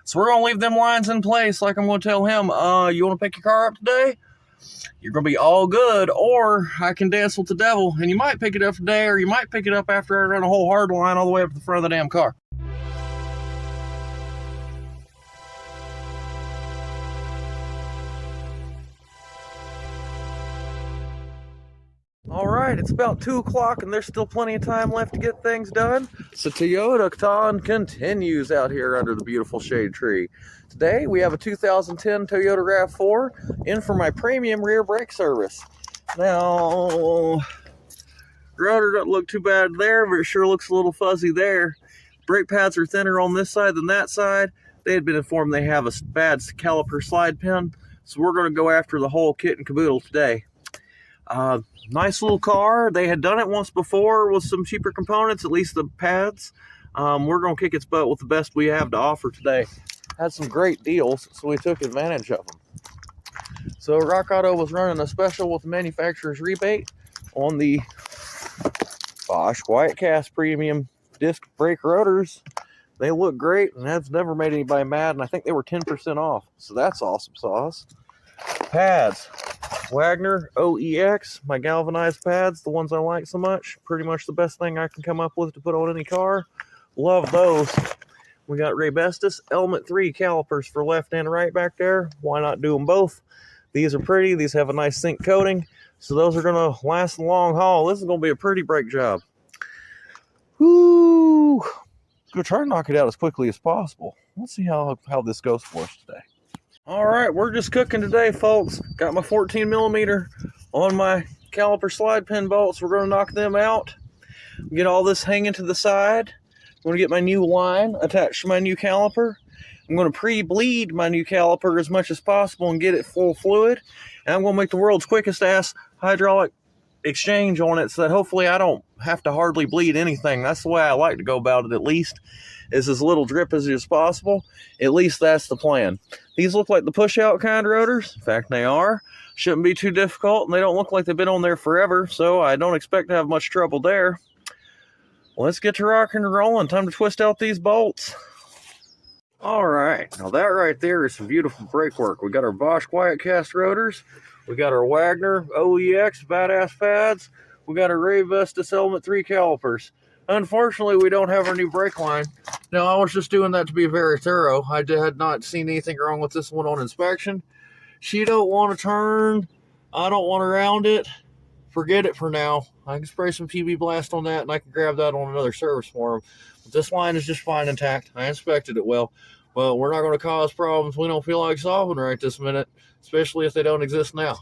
So we're going to leave them lines in place like I'm going to tell him, you want to pick your car up today? You're going to be all good, or I can dance with the devil, and you might pick it up today, or you might pick it up after I run a whole hard line all the way up to the front of the damn car. All right, it's about 2 o'clock, and there's still plenty of time left to get things done. So Toyota-thon continues out here under the beautiful shade tree. Today, we have a 2010 Toyota RAV4 in for my premium rear brake service. Now, rotor doesn't look too bad there, but it sure looks a little fuzzy there. Brake pads are thinner on this side than that side. They had been informed they have a bad caliper slide pin, so we're going to go after the whole kit and caboodle today. Nice little car. They had done it once before with some cheaper components, at least the pads. We're going to kick its butt with the best we have to offer today. Had some great deals, so we took advantage of them. So Rock Auto was running a special with the manufacturer's rebate on the Bosch Quiet Cast premium disc brake rotors. They look great, and that's never made anybody mad, and I think they were 10% off, so that's awesome sauce. Pads. Wagner OEX, my galvanized pads, the ones I like so much. Pretty much the best thing I can come up with to put on any car. Love those. We got Raybestos Element 3 calipers for left and right back there. Why not do them both? These are pretty. These have a nice zinc coating, so those are going to last the long haul. This is going to be a pretty brake job. Woo! Go try to knock it out as quickly as possible. Let's see how this goes for us today. All right, we're just cooking today, folks. Got my 14 millimeter on my caliper slide pin bolts. We're going to knock them out. Get all this hanging to the side. I'm going to get my new line attached to my new caliper. I'm going to pre-bleed my new caliper as much as possible and get it full fluid. And I'm going to make the world's quickest ass hydraulic exchange on it so that hopefully I don't have to hardly bleed anything. That's the way I like to go about it, at least, is as little drip as is possible. At least that's the plan. These look like the push-out kind rotors. In fact, they are. Shouldn't be too difficult, and they don't look like they've been on there forever, so I don't expect to have much trouble there. Let's get to rocking and rolling. Time to twist out these bolts. All right, now that right there is some beautiful brake work. We got our Bosch Quiet Cast rotors. We got our Wagner OEX badass pads. We got our Raybestos Element 3 calipers. Unfortunately, we don't have our new brake line. Now, I was just doing that to be very thorough. I had not seen anything wrong with this one on inspection. She don't want to turn. I don't want to round it. Forget it for now. I can spray some PB Blast on that, and I can grab that on another service for them. But this line is just fine intact. I inspected it well. Well, we're not going to cause problems we don't feel like solving right this minute, especially if they don't exist now.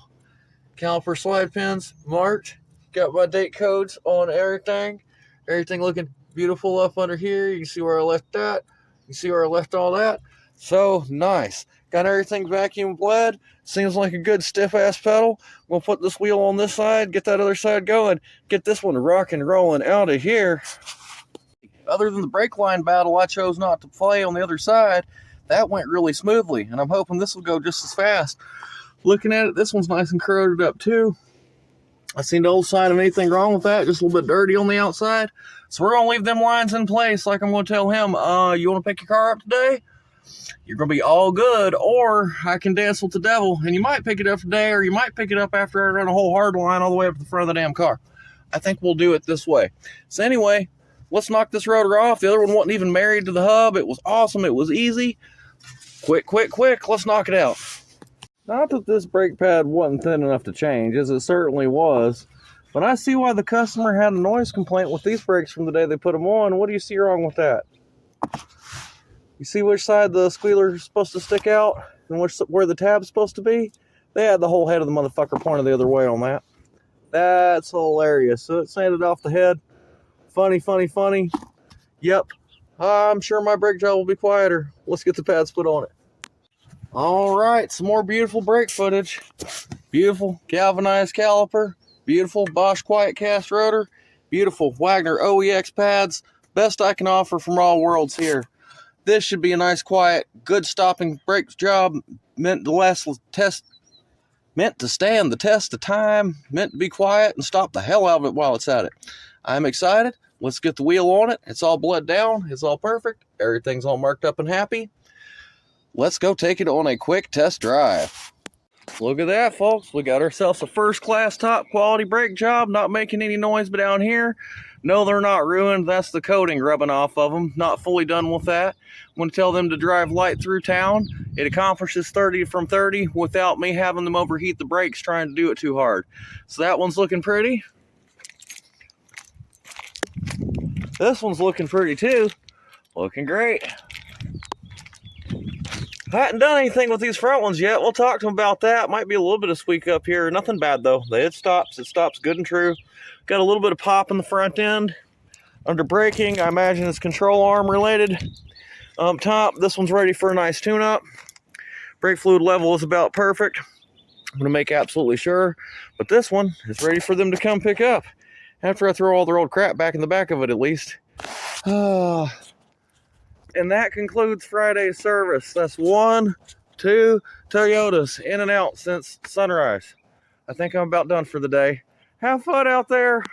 Caliper slide pins, marked. Got my date codes on everything. Everything looking beautiful up under here. You can see where I left that. You can see where I left all that. So nice. Got everything vacuum bled. Seems like a good stiff ass pedal. We'll put this wheel on this side, get that other side going, get this one rocking and rolling out of here. Other than the brake line battle I chose not to play on the other side, that went really smoothly, and I'm hoping this will go just as fast. Looking at it, this one's nice and corroded up too. I seen no sign of anything wrong with that, just a little bit dirty on the outside. So we're going to leave them lines in place like I'm going to tell him, you want to pick your car up today? You're going to be all good, or I can dance with the devil, and you might pick it up today, or you might pick it up after I run a whole hard line all the way up to the front of the damn car. I think we'll do it this way. So anyway, let's knock this rotor off. The other one wasn't even married to the hub. It was awesome. It was easy. Quick. Let's knock it out. Not that this brake pad wasn't thin enough to change, as it certainly was, but I see why the customer had a noise complaint with these brakes from the day they put them on. What do you see wrong with that? You see which side the squealer is supposed to stick out and where the tab's supposed to be? They had the whole head of the motherfucker pointed the other way on that. That's hilarious. So it sanded off the head. Funny. Yep. I'm sure my brake job will be quieter. Let's get the pads put on it. All right, some more beautiful brake footage. Beautiful galvanized caliper. Beautiful Bosch Quiet Cast rotor. Beautiful Wagner OEX pads. Best I can offer from all worlds here. This should be a nice, quiet, good stopping brake job. Meant to stand the test of time. Meant to be quiet and stop the hell out of it while it's at it. I'm excited. Let's get the wheel on it. It's all bled down. It's all perfect. Everything's all marked up and happy. let's go take it on a quick test drive. Look at that, folks. We got ourselves a first-class, top-quality brake job, not making any noise but down here. No, they're not ruined. That's the coating rubbing off of them. Not fully done with that. I'm going to tell them to drive light through town. It accomplishes 30 from 30 without me having them overheat the brakes trying to do it too hard. So that one's looking pretty. This one's looking pretty too. Looking great. I hadn't done anything with these front ones yet. We'll talk to them about that. Might be a little bit of squeak up here. Nothing bad though. It stops. It stops good and true. Got a little bit of pop in the front end. Under braking, I imagine it's control arm related. Top, this one's ready for a nice tune-up. Brake fluid level is about perfect. I'm going to make absolutely sure. But this one is ready for them to come pick up. After I throw all their old crap back in the back of it at least. And that concludes Friday's service. That's 1, 2 Toyotas in and out since sunrise. I think I'm about done for the day. Have fun out there.